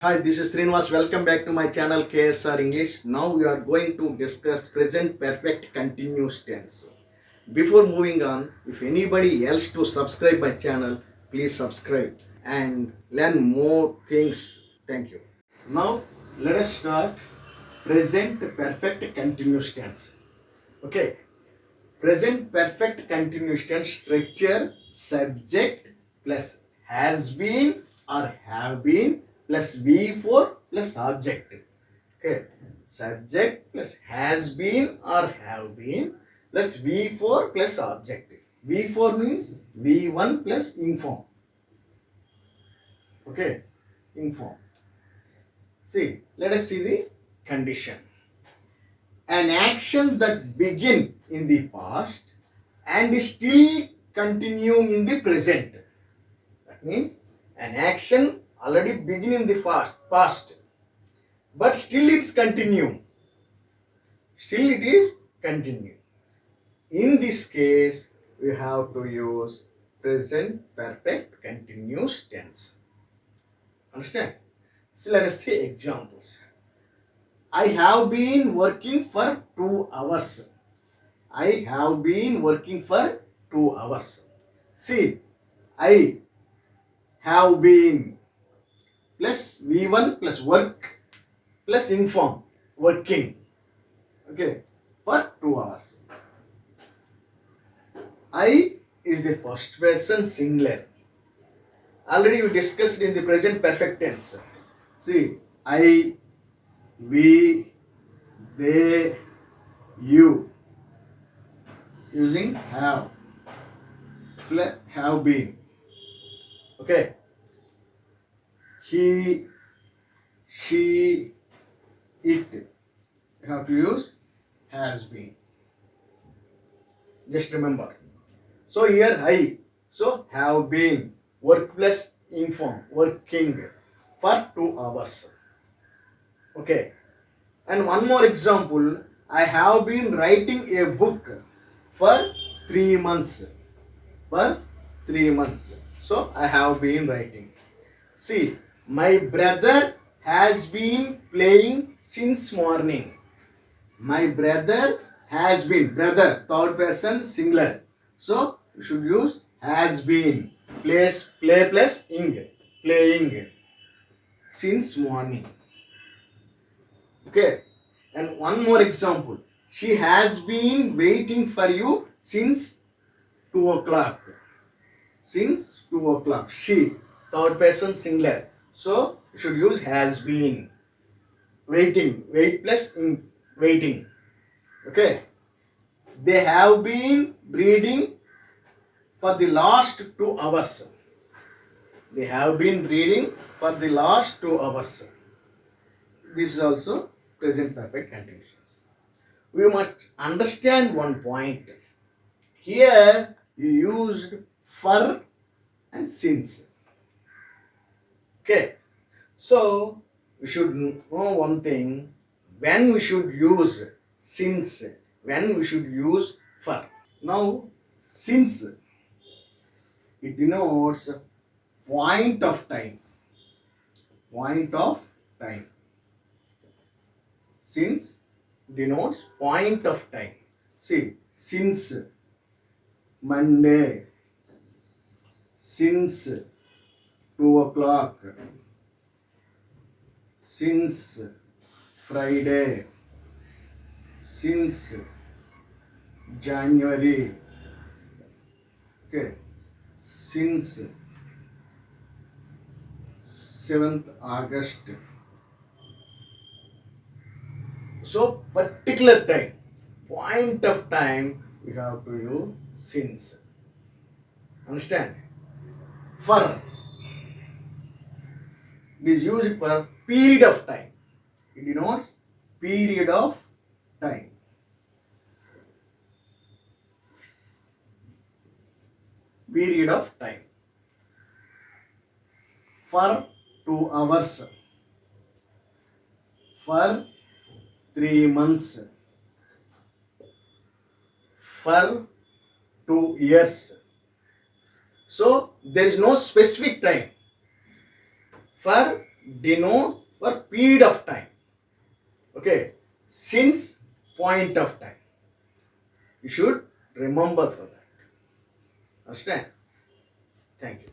Hi, this is Srinivas. Welcome back to my channel KSR English. Now we are going to discuss present perfect continuous tense. Before moving on, if anybody else to subscribe my channel, please subscribe and learn more things. Thank you. Now let us start present perfect continuous tense. Okay. Present perfect continuous tense structure subject plus has been or have been plus V4 plus object. Okay. Subject plus has been or have been plus V4 plus object. V4 means V1 plus inform. Okay. Inform. See, let us see the condition. An action that begin in the past and still continuing in the present. That means an action already begin in the past, but still it's continue. Still it is continue. In this case, we have to use present perfect continuous tense. Understand? So let us see examples. I have been working for 2 hours. I have been working for 2 hours. See, I have been plus V1 plus work plus inform, working. Okay, for 2 hours. I is the first person singular. Already we discussed in the present perfect tense. See, I, we, they, you using have been. Okay, he, she, it. You have to use has been. Just remember. So here I. So have been. Work plus inform. Working for 2 hours. Okay. And one more example. I have been writing a book for 3 months. For 3 months. So I have been writing. See, my brother has been playing since morning. My brother has been. Brother, third person singular. So you should use has been. Play plus ing. Playing since morning. Okay. And one more example. She has been waiting for you since 2 o'clock. Since 2 o'clock. She, third person singular. So you should use has been. Waiting. Wait plus in. Waiting. Okay. They have been reading for the last 2 hours. They have been reading for the last 2 hours. This is also present perfect continuous. We must understand one point. Here you used for and since. Okay. So we should know one thing. When we should use since, when we should use for. Now, since it denotes point of time. Point of time. Since denotes point of time. See, since Monday, since 2 o'clock, since Friday, since January, okay, since 7th August. So particular time, point of time, we have to use since. Understand? For. It is used for period of time. It denotes period of time. Period of time. For 2 hours. For 3 months. For 2 years. So there is no specific time. For denote for period of time. Okay, since point of time. You should remember for that. Understand? Thank you.